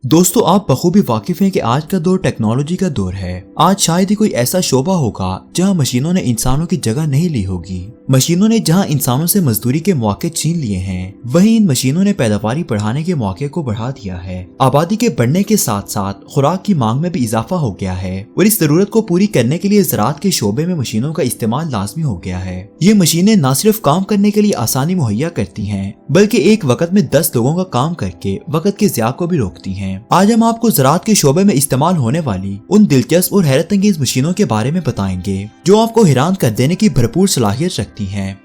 दोस्तों, आप बखूबी वाकिफ हैं कि आज का दौर टेक्नोलॉजी का दौर है। आज शायद ही कोई ऐसा शोबा होगा जहां मशीनों ने इंसानों की जगह नहीं ली होगी। मशीनों ने जहां इंसानों से मजदूरी के मौके छीन लिए हैं, वहीं इन मशीनों ने पैदावारी बढ़ाने के मौके को बढ़ा दिया है। आबादी के बढ़ने के साथ साथ खुराक की मांग में भी इजाफा हो गया है और इस जरूरत को पूरी करने के लिए ज़राअत के शोबे में मशीनों का इस्तेमाल लाजमी हो गया है। ये मशीनें न सिर्फ काम करने के लिए आसानी मुहैया करती हैं, बल्कि एक वक्त में 10 लोगों का काम करके वक्त के ज़िया को भी रोकती हैं। आज हम आपको ज़राअत के शोबे में इस्तेमाल होने वाली उन दिलचस्प और हैरत अंगेज मशीनों के बारे में बताएंगे जो आपको हैरान कर देने की भरपूर सलाहियत रखती हैं।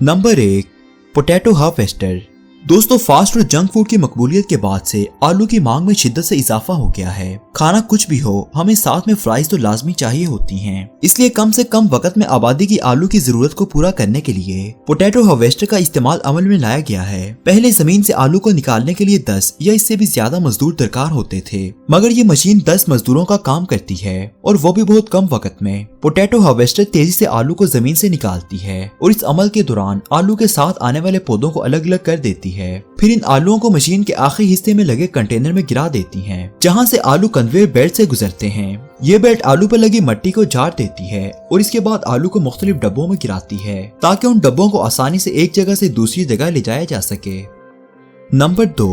Number 1, potato harvester. दोस्तों, फास्ट और जंक फूड की मकबूलियत के बाद से आलू की मांग में शिद्दत से इजाफा हो गया है। खाना कुछ भी हो, हमें साथ में फ्राइज तो लाजमी चाहिए होती हैं। इसलिए कम से कम वक्त में आबादी की आलू की जरूरत को पूरा करने के लिए पोटैटो हार्वेस्टर का इस्तेमाल अमल में लाया गया है। पहले जमीन से आलू को निकालने के लिए 10 या इससे भी ज्यादा मजदूर दरकार होते थे, मगर ये मशीन 10 मजदूरों का काम करती है और वो भी बहुत कम वक्त में। पोटैटो हार्वेस्टर तेजी से आलू को जमीन से निकालती है और इस अमल के दौरान आलू के साथ आने वाले पौधों को अलग अलग कर देती है। फिर इन आलूओं को मशीन के आखिरी हिस्से में लगे कंटेनर में गिरा देती हैं, जहां से आलू कन्वेयर बेल्ट से गुजरते हैं। ये बेल्ट आलू पर लगी मिट्टी को झाड़ देती है और इसके बाद आलू को मुख्तलिफ डब्बों में गिराती है ताकि उन डब्बों को आसानी से एक जगह से दूसरी जगह ले जाया जा सके। Number 2,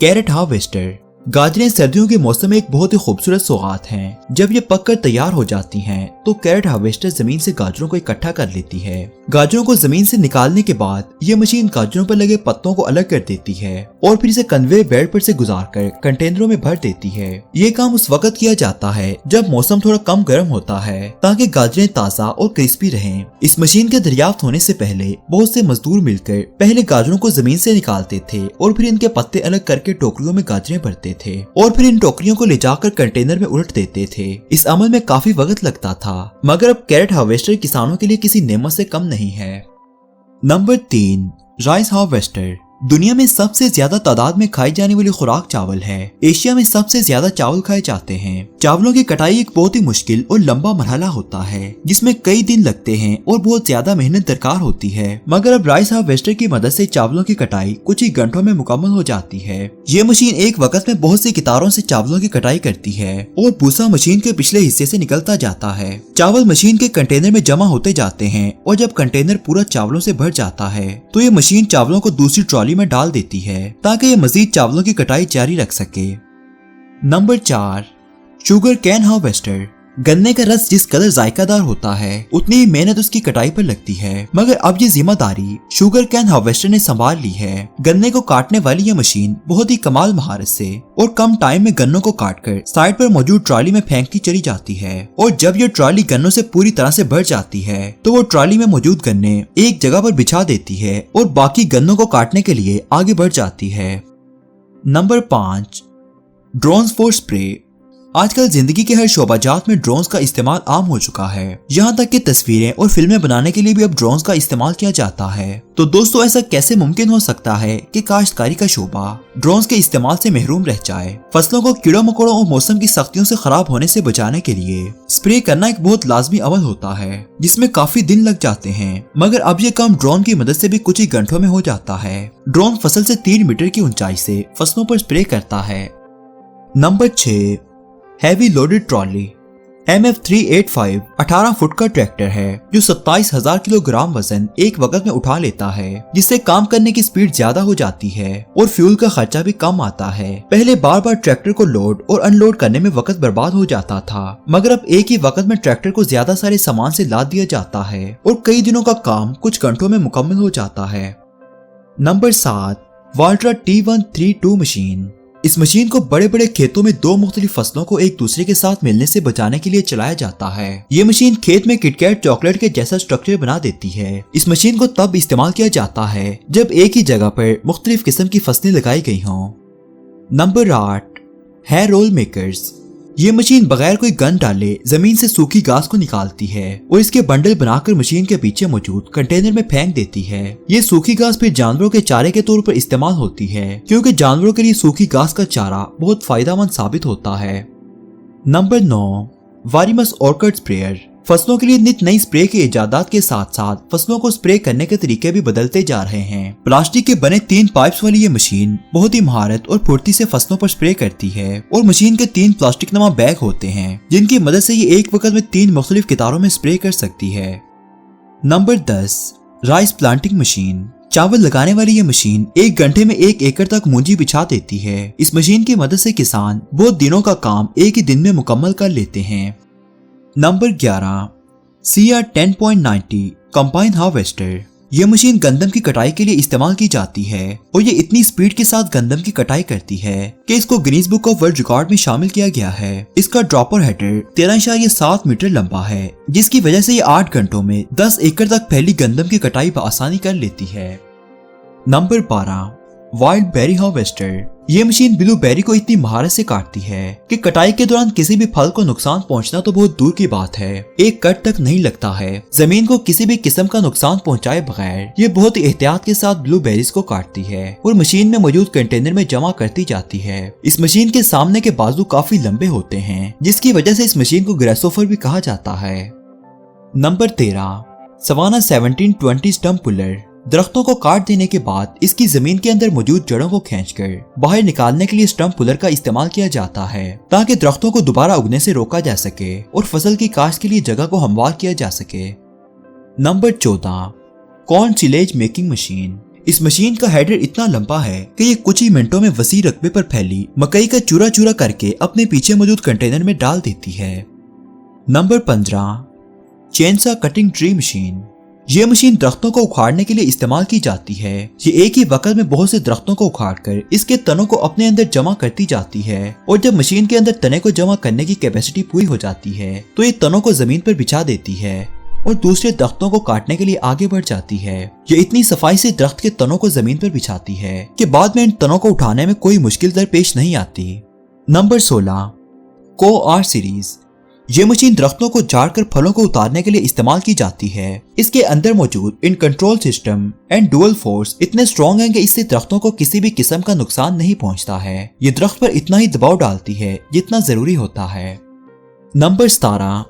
carat harvester. गाजरें सर्दियों के मौसम में एक बहुत ही खूबसूरत सौगात हैं। जब ये पककर तैयार हो जाती हैं, तो कैरेट हार्वेस्टर जमीन से गाजरों को इकट्ठा कर लेती है। गाजरों को जमीन से निकालने के बाद ये मशीन गाजरों पर लगे पत्तों को अलग कर देती है और फिर इसे कन्वेयर बेल्ट पर से गुजारकर कंटेनरों में भर देती है। ये काम उस वक्त किया जाता है जब मौसम थोड़ा कम गर्म होता है, ताकि गाजरें ताज़ा और क्रिस्पी रहें। इस मशीन के दरियाफ्त होने से पहले बहुत से मजदूर मिलकर पहले गाजरों को जमीन से निकालते थे और फिर इनके पत्ते अलग करके टोकरियों में गाजरें भरते थे और फिर इन टोकरियों को ले जाकर कंटेनर में उलट देते थे। इस अमल में काफी वक्त लगता था, मगर अब कैरेट हार्वेस्टर किसानों के लिए किसी नेमत से कम नहीं है। Number 3, rice harvester. दुनिया में सबसे ज्यादा तादाद में खाई जाने वाली खुराक चावल है। एशिया में सबसे ज्यादा चावल खाए जाते हैं। चावलों की कटाई एक बहुत ही मुश्किल और लंबा मरहला होता है, जिसमें कई दिन लगते हैं और बहुत ज्यादा मेहनत दरकार होती है। मगर अब राइस हार्वेस्टर की मदद से चावलों की कटाई कुछ ही घंटों में मुकम्मल हो जाती है। ये मशीन एक वक्त में बहुत सी कितारों से चावलों की कटाई करती है और भूसा मशीन के पिछले हिस्से से निकलता जाता है। चावल मशीन के कंटेनर में जमा होते जाते हैं और जब कंटेनर पूरा चावलों से भर जाता है, तो ये मशीन चावलों को दूसरी ट्रॉली में डाल देती है ताकि ये मजीद चावलों की कटाई जारी रख सके। Number 4, sugar cane harvester. गन्ने का रस जिस कदर जायकादार होता है, उतनी ही मेहनत उसकी कटाई पर लगती है, मगर अब ये जिम्मेदारी शुगर कैन हार्वेस्टर ने संभाल ली है। गन्ने को काटने वाली ये मशीन बहुत ही कमाल महारत से और कम टाइम में गन्नों को काटकर साइड पर मौजूद ट्रॉली में फेंकती चली जाती है और जब ये ट्रॉली गन्नों से पूरी तरह से भर जाती है, तो वो ट्रॉली में मौजूद गन्ने एक जगह पर बिछा देती है और बाकी गन्नों को काटने के लिए आगे बढ़ जाती है। Number 5, drones for spray. आजकल जिंदगी के हर शोबाजात में ड्रोन्स का इस्तेमाल आम हो चुका है। यहाँ तक कि तस्वीरें और फिल्में बनाने के लिए भी अब ड्रोन्स का इस्तेमाल किया जाता है। तो दोस्तों, ऐसा कैसे मुमकिन हो सकता है कि काश्तकारी का शोबा ड्रोन्स के इस्तेमाल से महरूम रह जाए? फसलों को कीड़ों मकोड़ों और मौसम की सख्तियों से खराब होने से बचाने के लिए स्प्रे करना एक बहुत लाजमी अमल होता है, जिसमें काफी दिन लग जाते हैं, मगर अब ये काम ड्रोन की मदद से भी कुछ ही घंटों में हो जाता है। ड्रोन फसल से 3 मीटर की ऊंचाई से फसलों पर स्प्रे करता है। Number 6, heavy loaded trolley. MF385 18 foot का ट्रैक्टर है जो 27,000 किलोग्राम वजन एक वक्त में उठा लेता है, जिससे काम करने की स्पीड ज्यादा हो जाती है और फ्यूल का खर्चा भी कम आता है। पहले बार बार ट्रैक्टर को लोड और अनलोड करने में वक्त बर्बाद हो जाता था, मगर अब एक ही वक्त में ट्रैक्टर को ज्यादा सारे सामान से लाद दिया जाता है और कई दिनों का काम कुछ घंटों में मुकम्मल हो जाता है। Number 7, वाल्ट्रा T132 machine. इस मशीन को बड़े बड़े खेतों में 2 मुख्तलिफ फसलों को एक दूसरे के साथ मिलने से बचाने के लिए चलाया जाता है। ये मशीन खेत में किटकैट चॉकलेट के जैसा स्ट्रक्चर बना देती है। इस मशीन को तब इस्तेमाल किया जाता है जब एक ही जगह पर मुख्तलिफ किस्म की फसलें लगाई गई हों। Number 8, hair roll makers. ये मशीन बगैर कोई गन डाले जमीन से सूखी घास को निकालती है और इसके बंडल बनाकर मशीन के पीछे मौजूद कंटेनर में फेंक देती है। ये सूखी घास फिर जानवरों के चारे के तौर पर इस्तेमाल होती है, क्योंकि जानवरों के लिए सूखी घास का चारा बहुत फायदेमंद साबित होता है। नंबर 9, वारिमस ऑर्किड स्प्रेयर। फसलों के लिए नित नई स्प्रे के इजादात के साथ साथ फसलों को स्प्रे करने के तरीके भी बदलते जा रहे हैं। प्लास्टिक के बने 3 पाइप्स वाली ये मशीन बहुत ही महारत और फुर्ती से फसलों पर स्प्रे करती है और मशीन के 3 प्लास्टिक नुमा बैग होते हैं जिनकी मदद से ये एक वक्त में 3 मुख्तलिफ कितारों में स्प्रे कर सकती है। Number 10, rice planting machine. चावल लगाने वाली ये मशीन 1 घंटे में 1 एकड़ तक मूंजी बिछा देती है। इस मशीन की मदद से किसान बहुत दिनों का काम एक ही दिन में मुकम्मल कर लेते हैं। Number 11, CR10.90 combine harvester. यह मशीन गंदम की कटाई के लिए इस्तेमाल की जाती है और ये इतनी स्पीड के साथ गंदम की कटाई करती है कि इसको Guinness book of world record में शामिल किया गया है। इसका ड्रॉपर हेडर 13.7 मीटर लंबा है जिसकी वजह से ये 8 घंटों में 10 एकड़ तक फैली गंदम की कटाई आसानी कर लेती है। Number 12, wild berry harvester. ये मशीन ब्लूबेरी को इतनी महारत से काटती है कि कटाई के दौरान किसी भी फल को नुकसान पहुंचना तो बहुत दूर की बात है, एक कट तक नहीं लगता है। जमीन को किसी भी किस्म का नुकसान पहुंचाए बगैर ये बहुत ही एहतियात के साथ ब्लूबेरीज को काटती है और मशीन में मौजूद कंटेनर में जमा करती जाती है। इस मशीन के सामने के बाजू काफी लंबे होते हैं जिसकी वजह से इस मशीन को ग्रेसोफर भी कहा जाता है। Number 13, Savanna 1720 stump puller. दरख्तों को काट देने के बाद इसकी जमीन के अंदर मौजूद जड़ों को खींचकर बाहर निकालने के लिए स्टम्प पुलर का इस्तेमाल किया जाता है ताकि दरख्तों को दोबारा उगने से रोका जा सके और फसल की काश्त के लिए जगह को हमवार किया जा सके। Number 14, corn silage making machine. इस मशीन का हेडर इतना लंबा है कि ये कुछ ही मिनटों में वसी रकबे पर फैली मकई का चूरा चूरा करके अपने पीछे मौजूद कंटेनर में डाल देती है। Number 15, chainsaw cutting tree machine. ये मशीन दरख्तों को उखाड़ने के लिए इस्तेमाल की जाती है। ये एक ही वक्त में बहुत से दरख्तों को उखाड़कर इसके तनों को अपने अंदर जमा करती जाती है और जब मशीन के अंदर तने को जमा करने की कैपेसिटी पूरी हो जाती है तो ये तनों को जमीन पर बिछा देती है और दूसरे दरख्तों को काटने के लिए आगे बढ़ जाती है। ये इतनी सफाई से दरख्त के तनों को जमीन पर बिछाती है कि बाद में इन तनों को उठाने में कोई मुश्किल दरपेश नहीं आती। नंबर 16, को-आर सीरीज। ये मशीन दरख्तों को झाड़कर फलों को उतारने के लिए इस्तेमाल की जाती है। इसके अंदर मौजूद in control system and dual force इतने स्ट्रॉन्ग हैं कि इससे दरख्तों को किसी भी किस्म का नुकसान नहीं पहुंचता है। ये दरख्त पर इतना ही दबाव डालती है जितना जरूरी होता है। Number 17,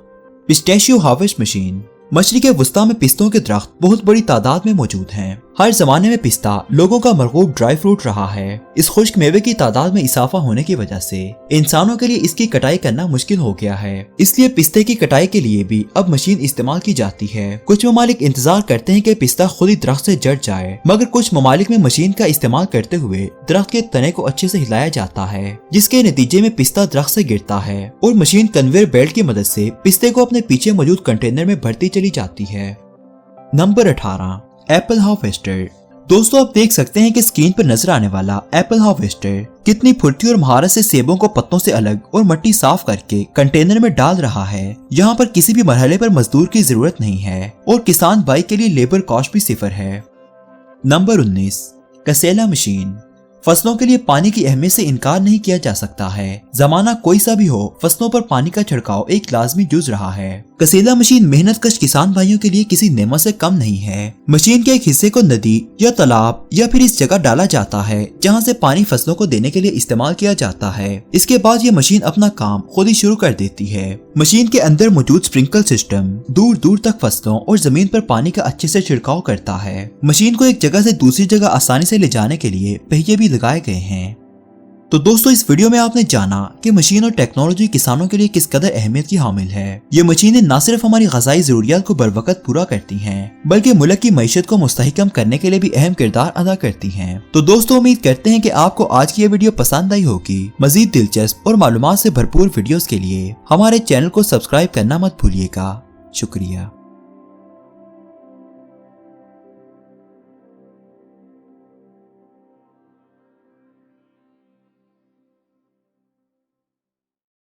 pistachio harvest machine. मशरिक़े वुस्ता में पिस्तों के दरख्त बहुत बड़ी तादाद में मौजूद हैं। हर जमाने में पिस्ता लोगों का मरगूब ड्राई फ्रूट रहा है। इस खुश्क मेवे की तादाद में इजाफा होने की वजह से इंसानों के लिए इसकी कटाई करना मुश्किल हो गया है, इसलिए पिस्ते की कटाई के लिए भी अब मशीन इस्तेमाल की जाती है। कुछ ममालिक इंतजार करते हैं कि पिस्ता खुद ही दरख्त से जड़ जाए, मगर कुछ ममालिक में मशीन का इस्तेमाल करते हुए दरख्त के तने को अच्छे से हिलाया जाता है जिसके नतीजे में पिस्ता दरख्त से गिरता है और मशीन कन्वेयर बेल्ट की मदद से पिस्ते को अपने पीछे मौजूद कंटेनर में भरती चली जाती है। Number 18, Apple harvester. दोस्तों आप देख सकते हैं कि स्क्रीन पर नजर आने वाला एप्पल हार्वेस्टर कितनी फुर्ती और महारत से सेबों को पत्तों से अलग और मिट्टी साफ करके कंटेनर में डाल रहा है। यहाँ पर किसी भी मरहले पर मजदूर की जरूरत नहीं है और किसान भाई के लिए लेबर कॉस्ट भी 0 है। नंबर 19, कसेला मशीन। फसलों के लिए पानी की अहमियत से इनकार नहीं किया जा सकता है। जमाना कोई सा भी हो, फसलों पर पानी का छिड़काव एक लाजमी जुज रहा है। कसेला मशीन मेहनत कश किसान भाइयों के लिए किसी नेमत से कम नहीं है। मशीन के एक हिस्से को नदी या तालाब या फिर इस जगह डाला जाता है जहां से पानी फसलों को देने के लिए इस्तेमाल किया जाता है। इसके बाद ये मशीन अपना काम खुद ही शुरू कर देती है। मशीन के अंदर मौजूद स्प्रिंकल सिस्टम दूर दूर तक फसलों और जमीन पर पानी का अच्छे से छिड़काव करता है। मशीन को एक जगह से दूसरी जगह आसानी से ले जाने के लिए पहिए भी लगाए गए हैं। तो दोस्तों इस वीडियो में आपने जाना कि मशीन और टेक्नोलॉजी किसानों के लिए किस कदर अहमियत की हामिल है। ये मशीनें न सिर्फ हमारी ग़िज़ाई ज़रूरियात को बरवक़्त पूरा करती हैं, बल्कि मुल्क की मईशत को मुस्तहकम करने के लिए भी अहम किरदार अदा करती हैं। तो दोस्तों उम्मीद करते हैं कि आपको आज की ये वीडियो पसंद आई होगी। मजीद दिलचस्प और मालूमात से भरपूर वीडियोस के लिए हमारे चैनल को सब्सक्राइब करना मत भूलिएगा। शुक्रिया।